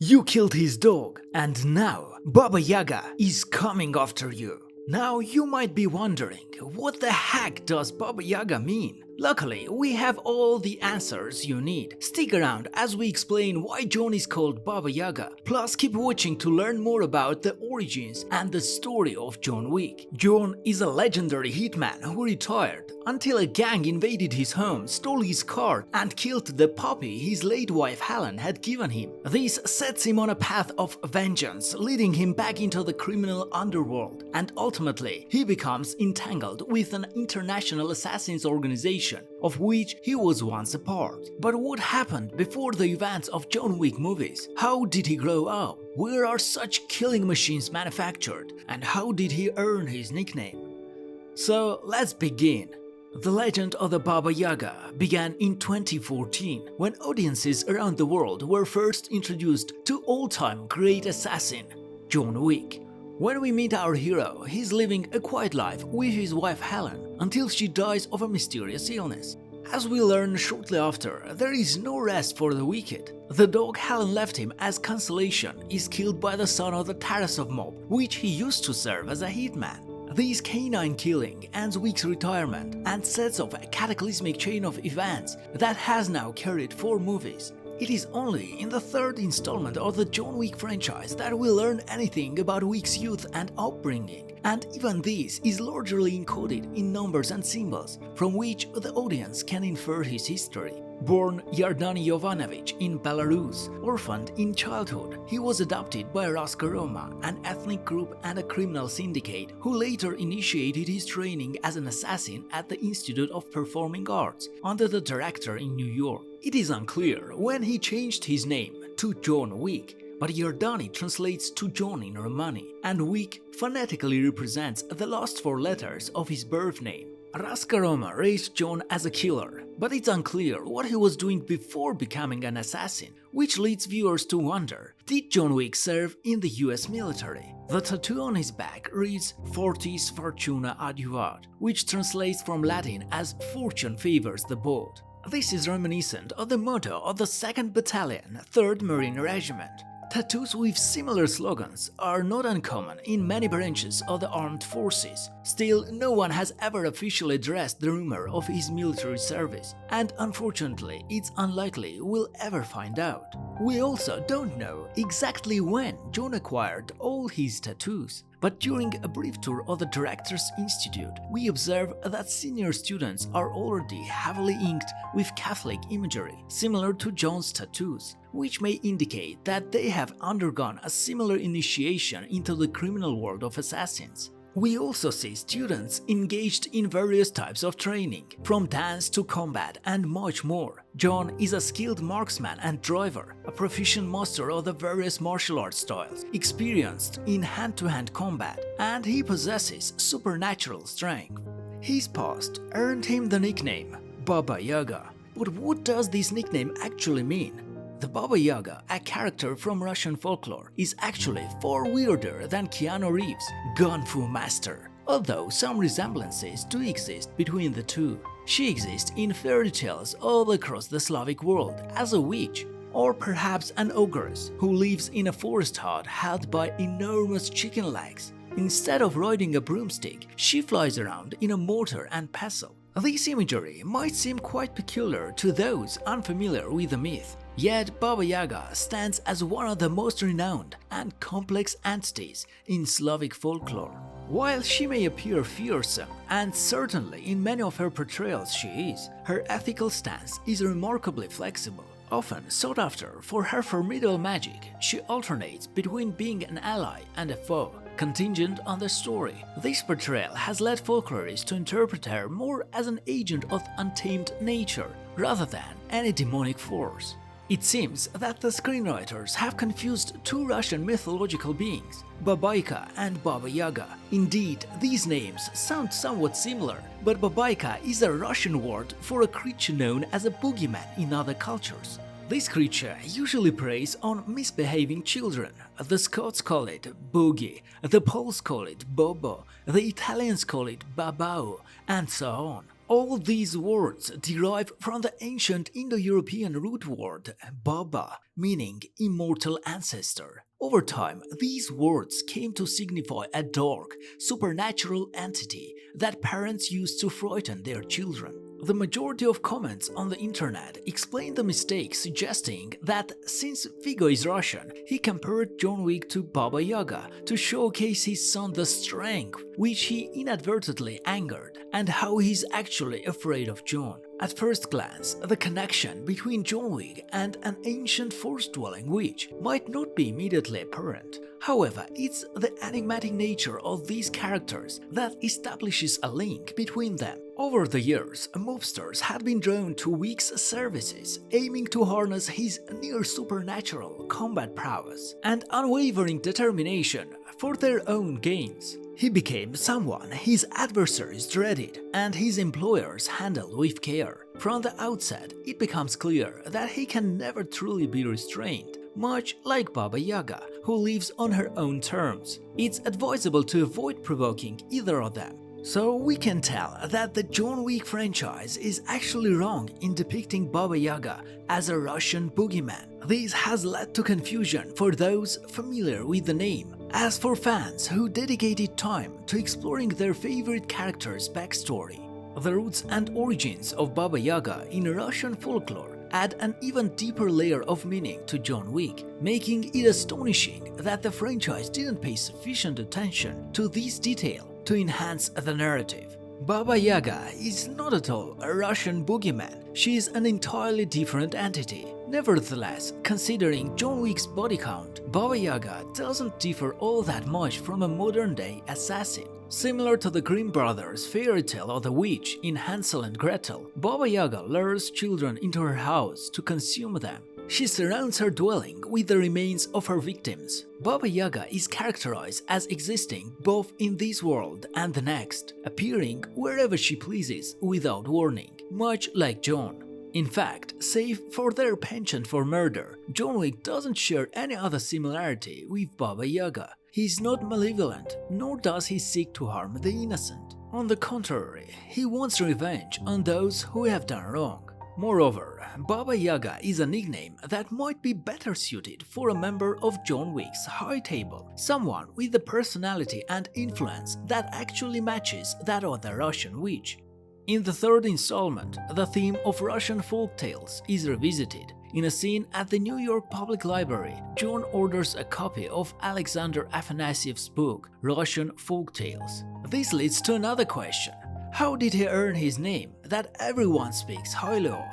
You killed his dog, and now Baba Yaga is coming after you. Now you might be wondering, what the heck does Baba Yaga mean? Luckily, we have all the answers you need. Stick around as we explain why John is called Baba Yaga. Plus, keep watching to learn more about the origins and the story of John Wick. John is a legendary hitman who retired until a gang invaded his home, stole his car, and killed the puppy his late wife Helen had given him. This sets him on a path of vengeance, leading him back into the criminal underworld, and ultimately, he becomes entangled with an international assassins organization of which he was once a part. But what happened before the events of John Wick movies? How did he grow up? Where are such killing machines manufactured? And how did he earn his nickname? So let's begin. The legend of the Baba Yaga began in 2014 when audiences around the world were first introduced to all-time great assassin John Wick. When we meet our hero, he's living a quiet life with his wife Helen until she dies of a mysterious illness. As we learn shortly after, there is no rest for the wicked. The dog Helen left him as consolation is killed by the son of the Tarasov mob, which he used to serve as a hitman. This canine killing ends Wick's retirement and sets off a cataclysmic chain of events that has now carried 4 movies. It is only in the 3rd installment of the John Wick franchise that we learn anything about Wick's youth and upbringing, and even this is largely encoded in numbers and symbols, from which the audience can infer his history. Born Jordani Jovanovic in Belarus, orphaned in childhood, he was adopted by Raska Roma, an ethnic group and a criminal syndicate who later initiated his training as an assassin at the Institute of Performing Arts under the director in New York. It is unclear when he changed his name to John Wick, but Jordani translates to John in Romani, and Wick phonetically represents the last 4 letters of his birth name. Raska Roma raised John as a killer, but it's unclear what he was doing before becoming an assassin, which leads viewers to wonder, did John Wick serve in the US military? The tattoo on his back reads Fortis Fortuna Adiuvat, which translates from Latin as Fortune favors the bold. This is reminiscent of the motto of the 2nd Battalion, 3rd Marine Regiment. Tattoos with similar slogans are not uncommon in many branches of the armed forces. Still, no one has ever officially addressed the rumor of his military service, and unfortunately, it's unlikely we'll ever find out. We also don't know exactly when John acquired all his tattoos. But during a brief tour of the Directors Institute, we observe that senior students are already heavily inked with Catholic imagery, similar to John's tattoos, which may indicate that they have undergone a similar initiation into the criminal world of assassins. We also see students engaged in various types of training, from dance to combat and much more. John is a skilled marksman and driver, a proficient master of the various martial arts styles, experienced in hand-to-hand combat, and he possesses supernatural strength. His past earned him the nickname Baba Yaga. But what does this nickname actually mean? The Baba Yaga, a character from Russian folklore, is actually far weirder than Keanu Reeves' Gun Fu Master, although some resemblances do exist between the two. She exists in fairy tales all across the Slavic world as a witch, or perhaps an ogress who lives in a forest hut held by enormous chicken legs. Instead of riding a broomstick, she flies around in a mortar and pestle. This imagery might seem quite peculiar to those unfamiliar with the myth. Yet Baba Yaga stands as one of the most renowned and complex entities in Slavic folklore. While she may appear fearsome, and certainly in many of her portrayals she is, her ethical stance is remarkably flexible. Often sought after for her formidable magic, she alternates between being an ally and a foe, contingent on the story. This portrayal has led folklorists to interpret her more as an agent of untamed nature rather than any demonic force. It seems that the screenwriters have confused 2 Russian mythological beings, Babaika and Baba Yaga. Indeed, these names sound somewhat similar, but Babaika is a Russian word for a creature known as a boogeyman in other cultures. This creature usually preys on misbehaving children. The Scots call it boogie, the Poles call it bobo, the Italians call it babao, and so on. All these words derive from the ancient Indo-European root word Baba, meaning immortal ancestor. Over time, these words came to signify a dark, supernatural entity that parents used to frighten their children. The majority of comments on the internet explain the mistake, suggesting that since Viggo is Russian, he compared John Wick to Baba Yaga to showcase his son the strength which he inadvertently angered, and how he's actually afraid of John. At first glance, the connection between John Wick and an ancient forest-dwelling witch might not be immediately apparent. However, it's the enigmatic nature of these characters that establishes a link between them. Over the years, mobsters had been drawn to Wick's services, aiming to harness his near-supernatural combat prowess and unwavering determination for their own gains. He became someone his adversaries dreaded and his employers handled with care. From the outset, it becomes clear that he can never truly be restrained, much like Baba Yaga, who lives on her own terms. It's advisable to avoid provoking either of them. So we can tell that the John Wick franchise is actually wrong in depicting Baba Yaga as a Russian boogeyman. This has led to confusion for those familiar with the name. As for fans who dedicated time to exploring their favorite character's backstory, the roots and origins of Baba Yaga in Russian folklore add an even deeper layer of meaning to John Wick, making it astonishing that the franchise didn't pay sufficient attention to this detail to enhance the narrative. Baba Yaga is not at all a Russian boogeyman, she is an entirely different entity. Nevertheless, considering John Wick's body count, Baba Yaga doesn't differ all that much from a modern-day assassin. Similar to the Grimm brothers' fairy tale of the witch in Hansel and Gretel, Baba Yaga lures children into her house to consume them. She surrounds her dwelling with the remains of her victims. Baba Yaga is characterized as existing both in this world and the next, appearing wherever she pleases without warning, much like John. In fact, save for their penchant for murder, John Wick doesn't share any other similarity with Baba Yaga. He is not malevolent, nor does he seek to harm the innocent. On the contrary, he wants revenge on those who have done wrong. Moreover, Baba Yaga is a nickname that might be better suited for a member of John Wick's high table, someone with the personality and influence that actually matches that of the Russian witch. In the third installment, the theme of Russian folk tales is revisited. In a scene at the New York Public Library, John orders a copy of Alexander Afanasyev's book, Russian Folk Tales. This leads to another question. How did he earn his name that everyone speaks highly of?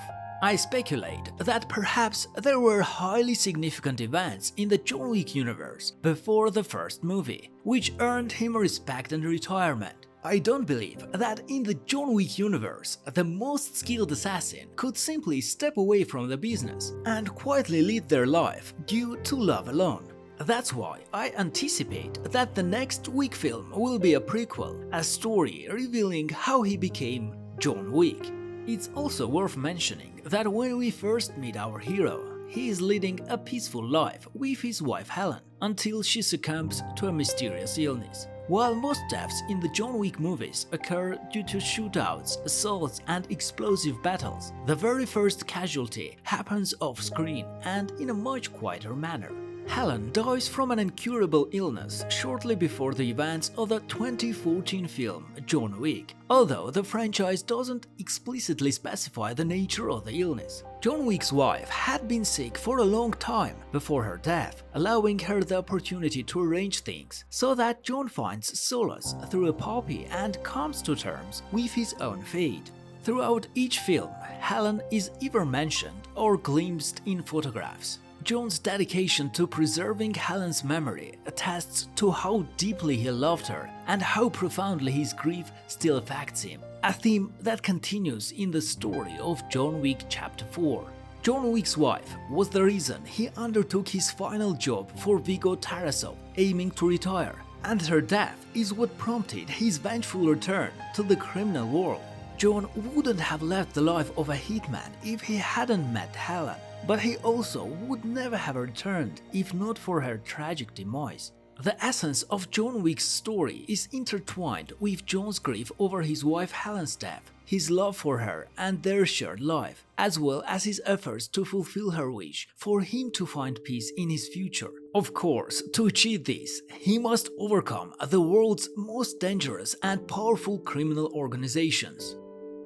I speculate that perhaps there were highly significant events in the John Wick universe before the first movie, which earned him respect and retirement. I don't believe that in the John Wick universe, the most skilled assassin could simply step away from the business and quietly lead their life due to love alone. That's why I anticipate that the next Wick film will be a prequel, a story revealing how he became John Wick. It's also worth mentioning that when we first meet our hero, he is leading a peaceful life with his wife Helen until she succumbs to a mysterious illness. While most deaths in the John Wick movies occur due to shootouts, assaults and explosive battles, the very first casualty happens off-screen and in a much quieter manner. Helen dies from an incurable illness shortly before the events of the 2014 film John Wick, although the franchise doesn't explicitly specify the nature of the illness. John Wick's wife had been sick for a long time before her death, allowing her the opportunity to arrange things so that John finds solace through a puppy and comes to terms with his own fate. Throughout each film, Helen is either mentioned or glimpsed in photographs. John's dedication to preserving Helen's memory attests to how deeply he loved her and how profoundly his grief still affects him, a theme that continues in the story of John Wick Chapter 4. John Wick's wife was the reason he undertook his final job for Viggo Tarasov, aiming to retire, and her death is what prompted his vengeful return to the criminal world. John wouldn't have left the life of a hitman if he hadn't met Helen. But he also would never have returned if not for her tragic demise. The essence of John Wick's story is intertwined with John's grief over his wife Helen's death, his love for her and their shared life, as well as his efforts to fulfill her wish for him to find peace in his future. Of course, to achieve this, he must overcome the world's most dangerous and powerful criminal organizations.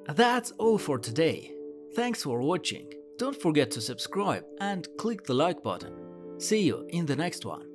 That's all for today. Thanks for watching. Don't forget to subscribe and click the like button. See you in the next one.